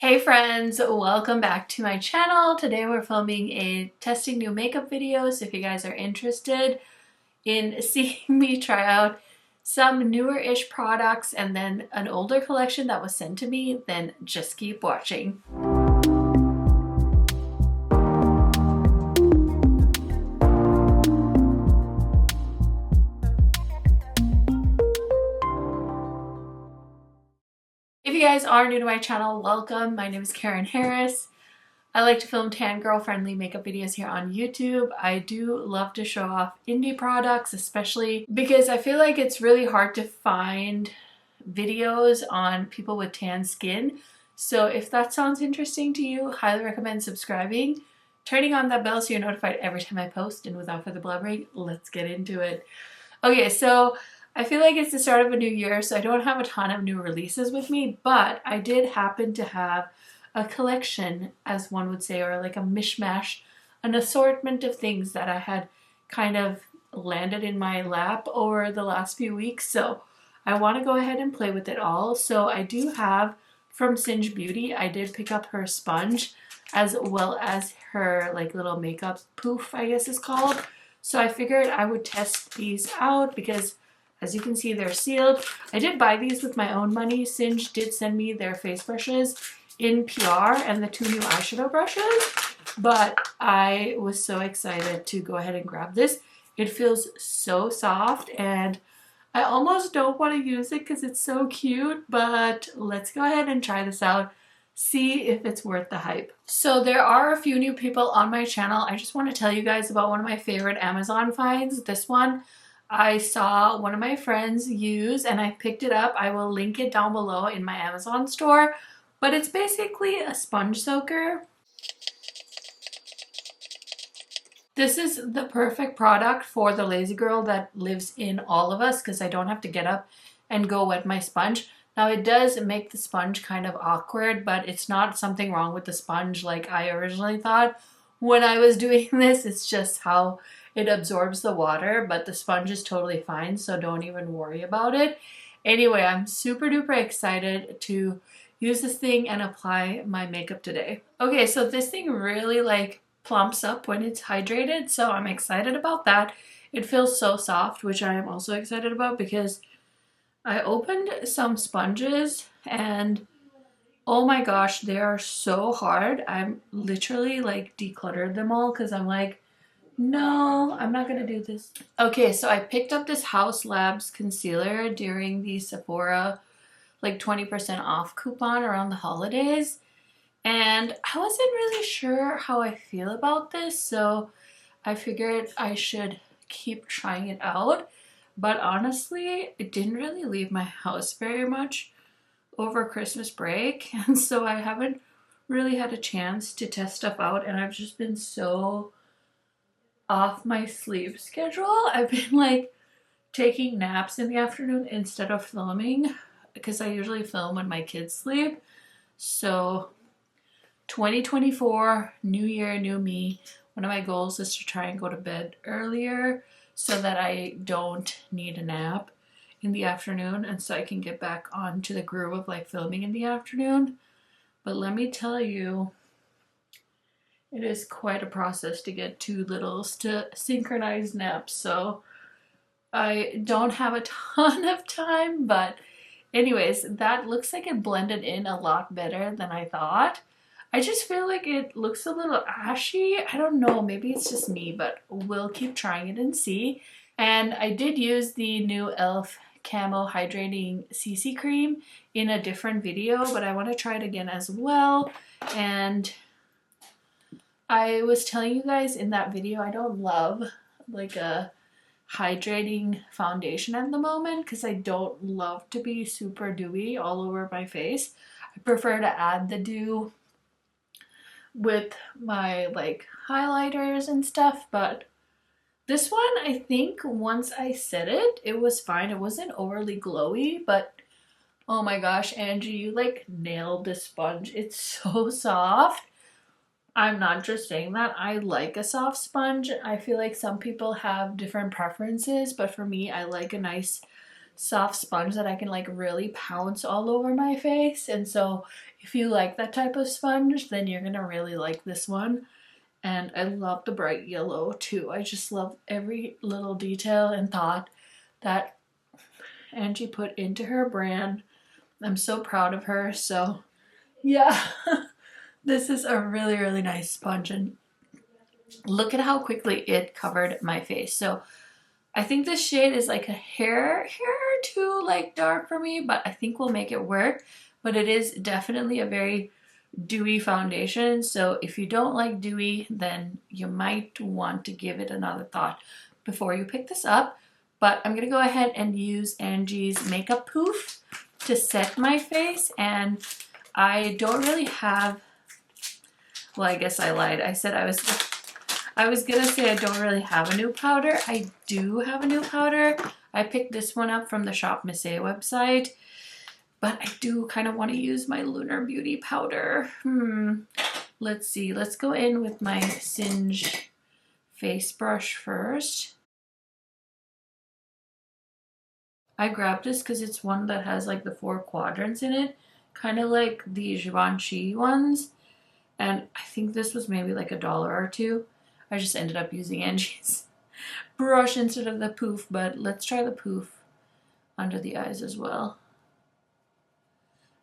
Hey friends, welcome back to my channel. Today we're filming a testing new makeup video, so if you guys are interested in seeing me try out some newer-ish products and then an older collection that was sent to me, then just keep watching. If you guys are new to my channel, welcome. My name is KARENHARRIS. I like to film tan girl friendly makeup videos here on YouTube. I do love to show off indie products, especially because I feel like it's really hard to find videos on people with tan skin. So if that sounds interesting to you, highly recommend subscribing, turning on that bell so you're notified every time I post, and without further blabbering, let's get into it. Okay, so I feel like it's the start of a new year, so I don't have a ton of new releases with me, but I did happen to have a collection, as one would say, or like a mishmash, an assortment of things that I had kind of landed in my lap over the last few weeks. So I want to go ahead and play with it all. So I do have from Singe Beauty, I did pick up her sponge as well as her like little makeup poof, I guess it's called. So I figured I would test these out because as you can see, they're sealed. I did buy these with my own money. Singe did send me their face brushes in PR and the two new eyeshadow brushes, but I was so excited to go ahead and grab this. It feels so soft and I almost don't want to use it because it's so cute, but let's go ahead and try this out, see if it's worth the hype. So there are a few new people on my channel. I just want to tell you guys about one of my favorite Amazon finds. This one I saw one of my friends use and I picked it up. I will link it down below in my Amazon store, but it's basically a sponge soaker. This is the perfect product for the lazy girl that lives in all of us because I don't have to get up and go wet my sponge. Now it does make the sponge kind of awkward, but it's not something wrong with the sponge like I originally thought when I was doing this. It's just how it absorbs the water, but the sponge is totally fine, so don't even worry about it. Anyway, I'm super duper excited to use this thing and apply my makeup today. Okay, so this thing really like plumps up when it's hydrated, so I'm excited about that. It feels so soft, which I am also excited about because I opened some sponges and oh my gosh, they are so hard. I'm literally like decluttered them all because I'm like, no, I'm not gonna do this. Okay, so I picked up this Haus Labs concealer during the Sephora like 20% off coupon around the holidays, and I wasn't really sure how I feel about this, so I figured I should keep trying it out. But honestly, it didn't really leave my house very much over Christmas break, and so I haven't really had a chance to test stuff out, and I've just been so off my sleep schedule. I've been like taking naps in the afternoon instead of filming because I usually film when my kids sleep. So 2024, new year, new me. One of my goals is to try and go to bed earlier so that I don't need a nap in the afternoon and so I can get back onto the groove of like filming in the afternoon. But let me tell you, it is quite a process to get two littles to synchronize naps, so I don't have a ton of time, but anyways, that looks like it blended in a lot better than I thought. I just feel like it looks a little ashy. I don't know, maybe it's just me, but we'll keep trying it and see. And I did use the new e.l.f. Camo Hydrating CC Cream in a different video, but I want to try it again as well. And I was telling you guys in that video I don't love like a hydrating foundation at the moment because I don't love to be super dewy all over my face. I prefer to add the dew with my like highlighters and stuff, but this one I think once I set it, it was fine. It wasn't overly glowy, but oh my gosh, Angie, you like nailed this sponge. It's so soft. I'm not just saying that. I like a soft sponge. I feel like some people have different preferences, but for me, I like a nice soft sponge that I can like really pounce all over my face. And so if you like that type of sponge, then you're gonna really like this one. And I love the bright yellow too. I just love every little detail and thought that Angie put into her brand. I'm so proud of her. So yeah, this is a really, really nice sponge, and look at how quickly it covered my face. So I think this shade is like a hair too like dark for me, but I think we'll make it work. But it is definitely a very dewy foundation, so if you don't like dewy, then you might want to give it another thought before you pick this up. But I'm gonna go ahead and use Angie's makeup poof to set my face, and I don't really have, well, I guess I lied. I said I was gonna say I don't really have a new powder. I do have a new powder. I picked this one up from the Shop Miss A website, but I do kind of want to use my Lunar Beauty powder. Let's see. Let's go in with my Singe face brush first. I grabbed this because it's one that has like the 4 quadrants in it, kind of like the Givenchy ones. And I think this was maybe like $1 or $2. I just ended up using Angie's brush instead of the poof, but let's try the poof under the eyes as well.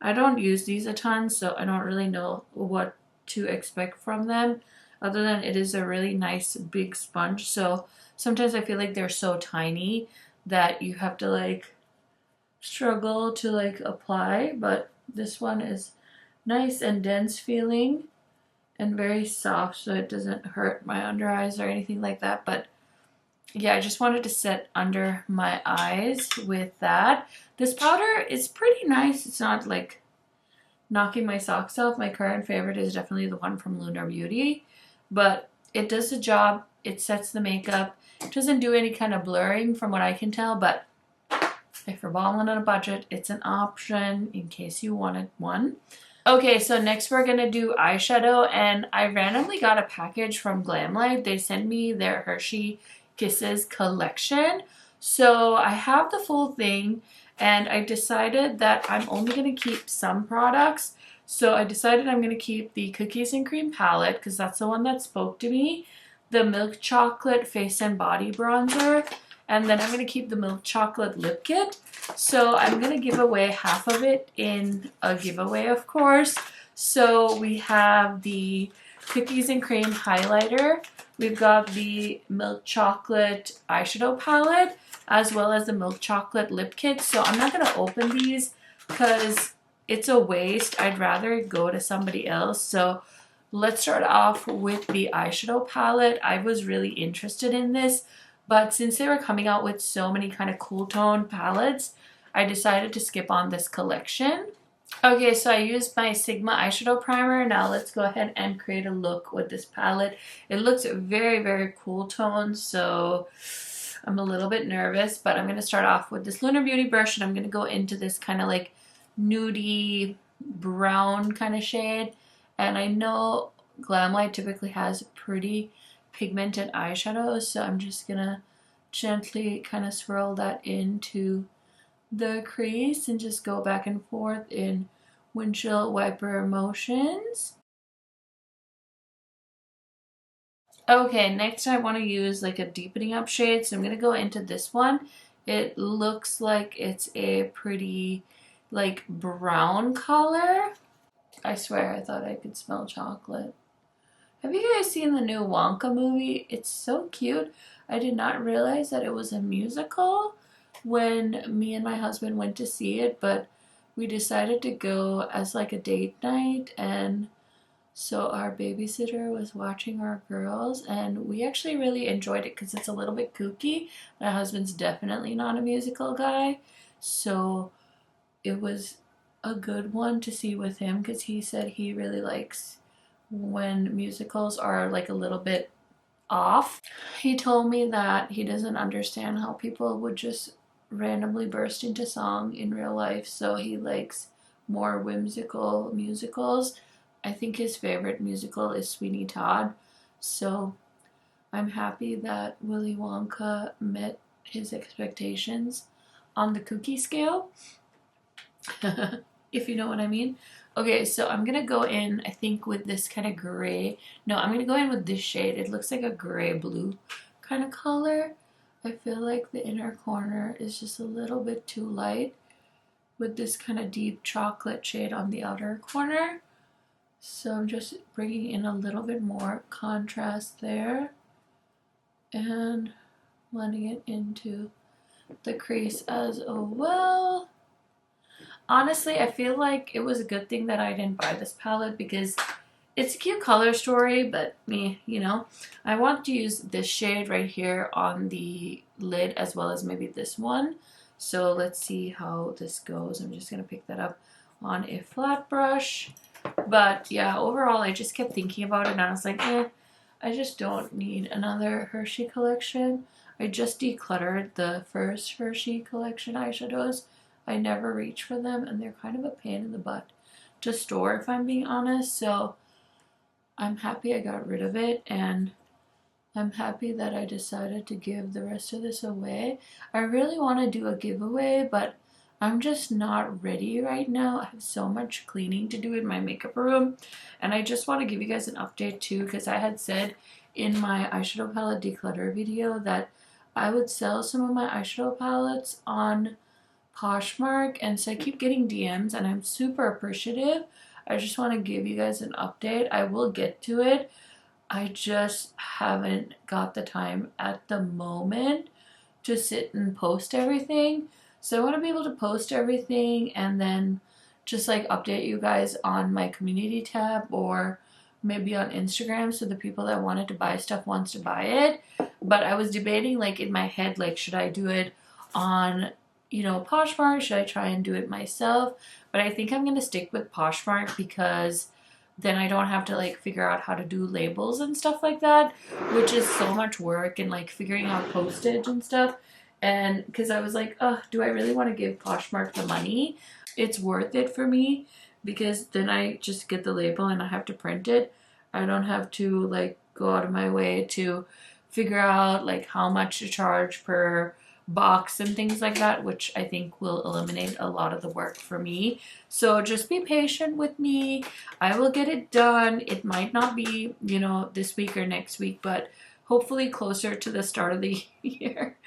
I don't use these a ton, so I don't really know what to expect from them, other than it is a really nice big sponge. So sometimes I feel like they're so tiny that you have to like struggle to like apply, but this one is nice and dense feeling and very soft, so it doesn't hurt my under eyes or anything like that. But yeah, I just wanted to set under my eyes with that. This powder is pretty nice. It's not like knocking my socks off. My current favorite is definitely the one from Lunar Beauty, but it does the job. It sets the makeup. It doesn't do any kind of blurring from what I can tell, but if you're balling on a budget, it's an option in case you wanted one. Okay, so next we're gonna do eyeshadow, and I randomly got a package from Glamlite. They sent me their Hershey Kisses collection. So I have the full thing, and I decided that I'm only gonna keep some products. So I decided I'm gonna keep the Cookies and Cream palette because that's the one that spoke to me, the Milk Chocolate Face and Body Bronzer, and then I'm gonna keep the Milk Chocolate Lip Kit. So I'm gonna give away half of it in a giveaway, of course. So we have the Cookies and Cream highlighter. We've got the Milk Chocolate eyeshadow palette, as well as the Milk Chocolate Lip Kit. So I'm not gonna open these because it's a waste. I'd rather go to somebody else. So let's start off with the eyeshadow palette. I was really interested in this, but since they were coming out with so many kind of cool tone palettes, I decided to skip on this collection. Okay, so I used my Sigma eyeshadow primer. Now let's go ahead and create a look with this palette. It looks very, very cool tone, so I'm a little bit nervous, but I'm going to start off with this Lunar Beauty brush, and I'm going to go into this kind of like nudie brown kind of shade. And I know Glamlite typically has pretty pigmented eyeshadows, so I'm just gonna gently kind of swirl that into the crease and just go back and forth in windshield wiper motions. Okay, next I want to use like a deepening up shade, so I'm gonna go into this one. It looks like it's a pretty like brown color. I swear I thought I could smell chocolate. Have you guys seen the new Wonka movie? It's so cute. I did not realize that it was a musical when me and my husband went to see it, but we decided to go as like a date night, and so our babysitter was watching our girls, and we actually really enjoyed it because it's a little bit kooky. My husband's definitely not a musical guy, so it was a good one to see with him because he said he really likes when musicals are like a little bit off. He told me that he doesn't understand how people would just randomly burst into song in real life, so he likes more whimsical musicals. I think his favorite musical is Sweeney Todd, so I'm happy that Willy Wonka met his expectations. on the cookie scale, if you know what I mean. Okay, so I'm gonna go in, I think, with this kind of gray. No, I'm gonna go in with this shade. It looks like a gray blue kind of color. I feel like the inner corner is just a little bit too light with this kind of deep chocolate shade on the outer corner. So I'm just bringing in a little bit more contrast there and blending it into the crease as well. Honestly, I feel like it was a good thing that I didn't buy this palette because it's a cute color story, but me, you know, I want to use this shade right here on the lid as well as maybe this one. So let's see how this goes. I'm just going to pick that up on a flat brush. But yeah, overall, I just kept thinking about it and I was like, I just don't need another Hershey collection. I just decluttered the first Hershey collection eyeshadows. I never reach for them and they're kind of a pain in the butt to store, if I'm being honest. So I'm happy I got rid of it, and I'm happy that I decided to give the rest of this away. I really want to do a giveaway, but I'm just not ready right now. I have so much cleaning to do in my makeup room, and I just want to give you guys an update too, because I had said in my eyeshadow palette declutter video that I would sell some of my eyeshadow palettes on Poshmark, and so I keep getting DMs and I'm super appreciative. I just want to give you guys an update. I will get to it. I just haven't got the time at the moment to sit and post everything. So I want to be able to post everything and then just like update you guys on my community tab or maybe on Instagram so the people that wanted to buy stuff wants to buy it. But I was debating like in my head, like should I do it on, you know, Poshmark? Should I try and do it myself? But I think I'm going to stick with Poshmark because then I don't have to like figure out how to do labels and stuff like that, which is so much work, and like figuring out postage and stuff. And because I was like, oh, do I really want to give Poshmark the money? It's worth it for me because then I just get the label and I have to print it. I don't have to like go out of my way to figure out like how much to charge per box and things like that, which I think will eliminate a lot of the work for me. So just be patient with me. I will get it done. It might not be, you know, this week or next week, but hopefully closer to the start of the year.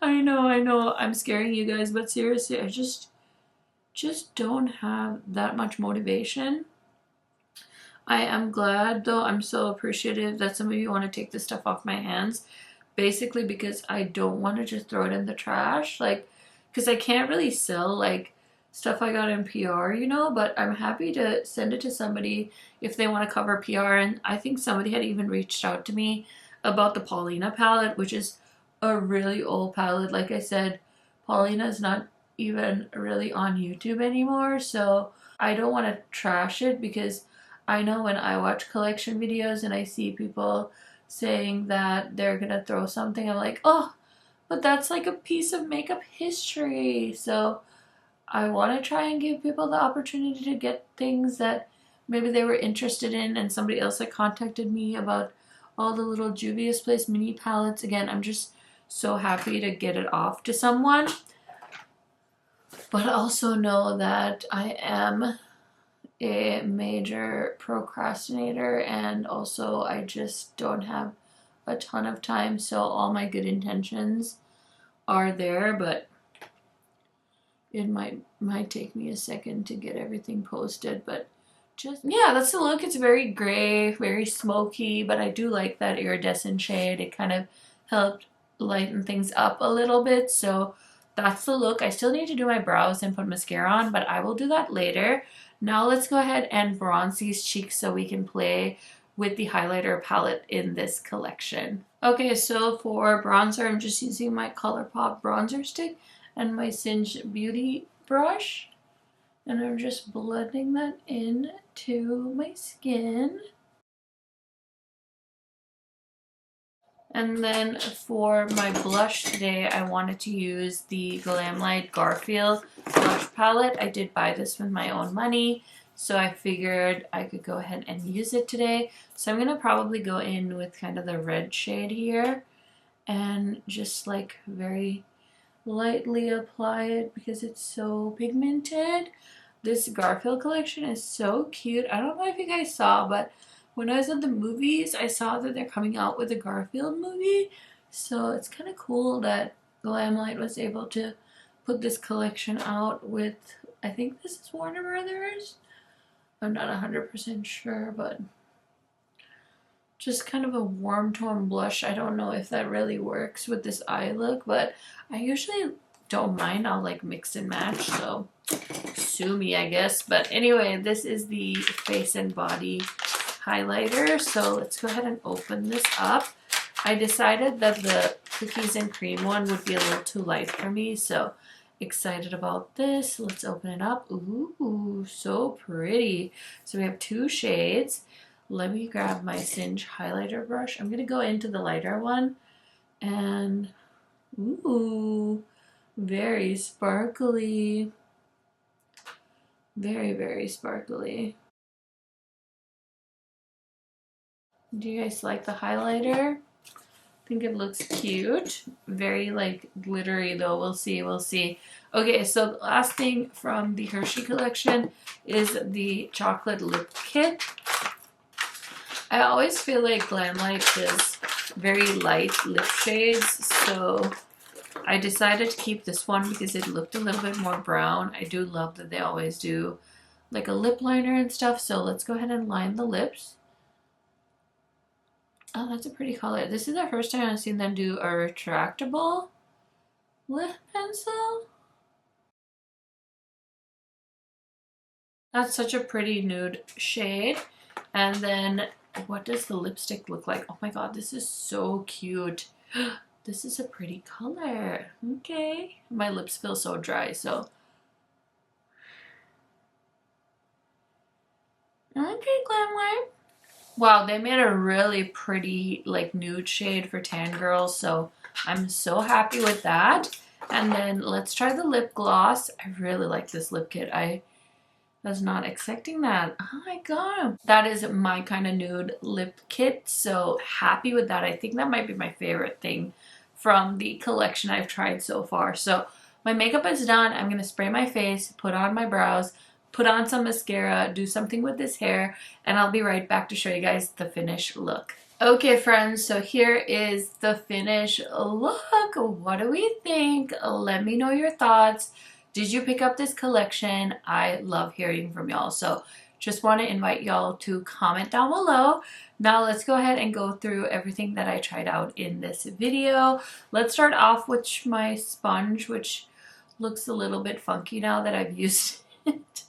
I know, I'm scaring you guys, but seriously, I just don't have that much motivation. I am glad though, I'm so appreciative that some of you want to take this stuff off my hands. Basically because I don't want to just throw it in the trash, like, because I can't really sell like stuff I got in PR, you know, but I'm happy to send it to somebody if they want to cover PR. And I think somebody had even reached out to me about the Paulina palette, which is a really old palette. Like I said, Paulina is not even really on YouTube anymore, so I don't want to trash it because I know when I watch collection videos and I see people saying that they're gonna throw something, I'm like, oh, but that's like a piece of makeup history. So I want to try and give people the opportunity to get things that maybe they were interested in, and somebody else that contacted me about all the little Juvia's Place mini palettes. Again, I'm just so happy to get it off to someone, but also know that I am a major procrastinator, and also I just don't have a ton of time, so all my good intentions are there, but it might take me a second to get everything posted. But just, yeah, that's the look. It's very gray, very smoky, but I do like that iridescent shade. It kind of helped lighten things up a little bit, so that's the look. I still need to do my brows and put mascara on, but I will do that later. Now let's go ahead and bronze these cheeks so we can play with the highlighter palette in this collection. Okay, so for bronzer, I'm just using my ColourPop bronzer stick and my Singe Beauty brush. And I'm just blending that into my skin. And then for my blush today, I wanted to use the Glamlite Garfield blush palette. I did buy this with my own money, so I figured I could go ahead and use it today. So I'm going to probably go in with kind of the red shade here and just like very lightly apply it because it's so pigmented. This Garfield collection is so cute. I don't know if you guys saw, but when I was at the movies, I saw that they're coming out with a Garfield movie. So it's kind of cool that Glamlite was able to put this collection out with, I think this is Warner Brothers. I'm not 100% sure, but just kind of a warm tone blush. I don't know if that really works with this eye look, but I usually don't mind. I'll like mix and match, so sue me, I guess. But anyway, this is the Face and Body highlighter, so let's go ahead and open this up. I decided that the cookies and cream one would be a little too light for me, so excited about this. Let's open it up. Ooh, so pretty. So we have 2 shades. Let me grab my Singe highlighter brush. I'm gonna go into the lighter one, and ooh, very sparkly. Very, very sparkly. Do you guys like the highlighter? I think it looks cute. Very like glittery though. We'll see, we'll see. Okay, so the last thing from the Hershey collection is the chocolate lip kit. I always feel like Glamlite does very light lip shades, so I decided to keep this one because it looked a little bit more brown. I do love that they always do like a lip liner and stuff, so let's go ahead and line the lips. Oh, that's a pretty color. This is the first time I've seen them do a retractable lip pencil. That's such a pretty nude shade. And then what does the lipstick look like? Oh my god, this is so cute. This is a pretty color. Okay. My lips feel so dry, so. Okay, Glamlite. Wow, they made a really pretty like nude shade for tan girls, so I'm so happy with that. And then let's try the lip gloss. I really like this lip kit. I was not expecting that. Oh my god. That is my kind of nude lip kit, so happy with that. I think that might be my favorite thing from the collection I've tried so far. So my makeup is done. I'm going to spray my face, put on my brows, put on some mascara, do something with this hair, and I'll be right back to show you guys the finished look. Okay friends, so here is the finished look. What do we think? Let me know your thoughts. Did you pick up this collection? I love hearing from y'all, so just want to invite y'all to comment down below. Now let's go ahead and go through everything that I tried out in this video. Let's start off with my sponge, which looks a little bit funky now that I've used it.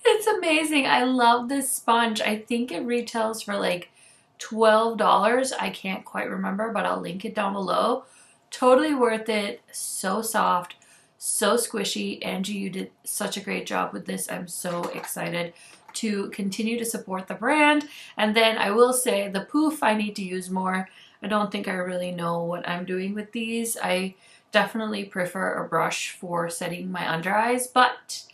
It's amazing. I love this sponge. I think it retails for like $12. I can't quite remember, but I'll link it down below. Totally worth it. So soft, so squishy. Angie, you did such a great job with this. I'm so excited to continue to support the brand. And then I will say the poof I need to use more. I don't think I really know what I'm doing with these. I definitely prefer a brush for setting my under eyes, but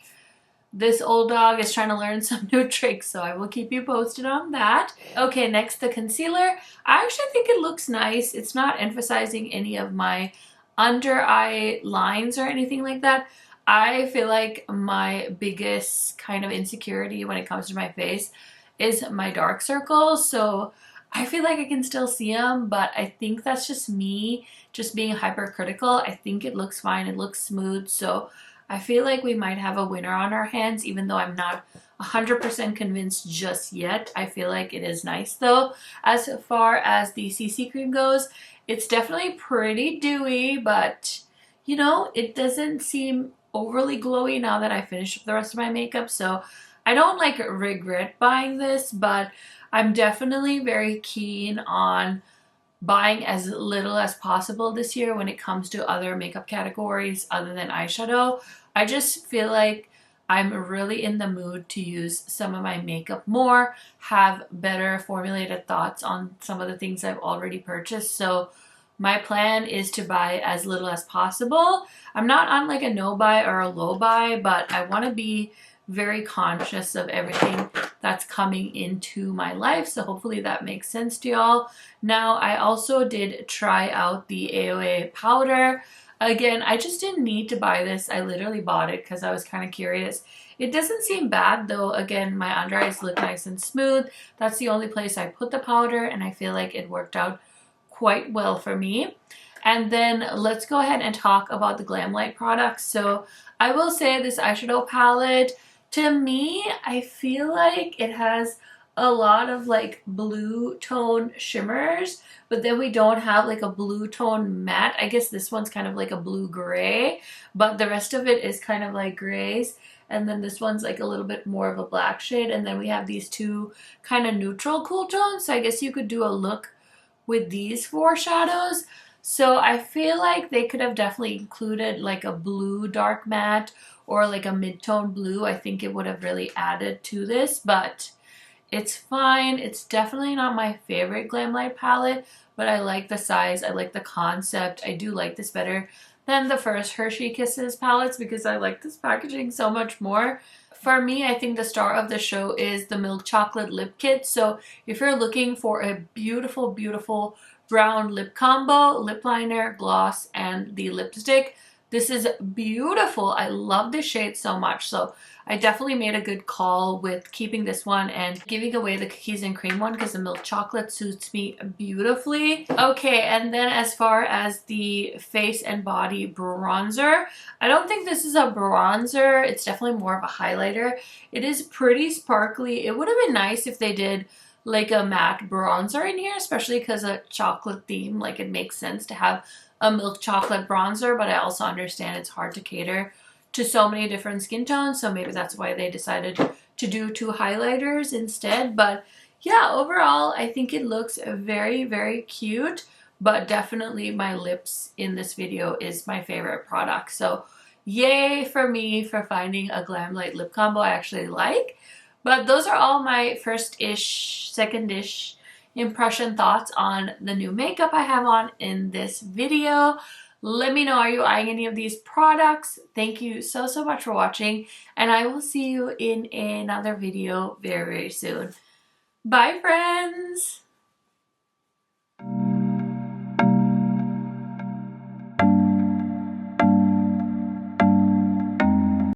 this old dog is trying to learn some new tricks, so I will keep you posted on that. Okay, next the concealer. I actually think it looks nice. It's not emphasizing any of my under eye lines or anything like that. I feel like my biggest kind of insecurity when it comes to my face is my dark circles, so I feel like I can still see them, but I think that's just me just being hypercritical. I think it looks fine. It looks smooth, so I feel like we might have a winner on our hands, even though I'm not 100% convinced just yet. I feel like it is nice though. As far as the CC cream goes, it's definitely pretty dewy, but you know, it doesn't seem overly glowy now that I finished the rest of my makeup, so I don't like regret buying this, but I'm definitely very keen on buying as little as possible this year when it comes to other makeup categories other than eyeshadow. I just feel like I'm really in the mood to use some of my makeup more, have better formulated thoughts on some of the things I've already purchased. So my plan is to buy as little as possible. I'm not on like a no buy or a low buy, but I want to be very conscious of everything that's coming into my life, so hopefully that makes sense to y'all. Now I also did try out the AOA powder. Again, I just didn't need to buy this. I literally bought it because I was kind of curious. It doesn't seem bad though. Again, my under eyes look nice and smooth. That's the only place I put the powder, and I feel like it worked out quite well for me. And then let's go ahead and talk about the Glamlite products. So I will say this eyeshadow palette, to me, I feel like it has a lot of like blue tone shimmers, but then we don't have like a blue tone matte. I guess this one's kind of like a blue gray, but the rest of it is kind of like grays. And then this one's like a little bit more of a black shade. And then we have these two kind of neutral cool tones. So I guess you could do a look with these four shadows. So I feel like they could have definitely included like a blue dark matte or like a mid-tone blue. I think it would have really added to this, but it's fine. It's definitely not my favorite Glamlite palette, but I like the size. I like the concept. I do like this better than the first Hershey Kisses palettes because I like this packaging so much more. For me, I think the star of the show is the Milk Chocolate Lip Kit. So if you're looking for a beautiful, beautiful brown lip combo, lip liner, gloss, and the lipstick, this is beautiful. I love this shade so much. So I definitely made a good call with keeping this one and giving away the cookies and cream one because the milk chocolate suits me beautifully. Okay, and then as far as the face and body bronzer, I don't think this is a bronzer. It's definitely more of a highlighter. It is pretty sparkly. It would have been nice if they did like a matte bronzer in here, especially because a chocolate theme, like it makes sense to have a milk chocolate bronzer, but I also understand it's hard to cater to so many different skin tones, so maybe that's why they decided to do two highlighters instead. But yeah, overall I think it looks very, very cute, but definitely my lips in this video is my favorite product. So yay for me for finding a Glamlite lip combo I actually like. But those are all my first-ish, second-ish impression thoughts on the new makeup I have on in this video. Let me know, are you eyeing any of these products? Thank you so, so much for watching, and I will see you in another video very, very soon. Bye, friends!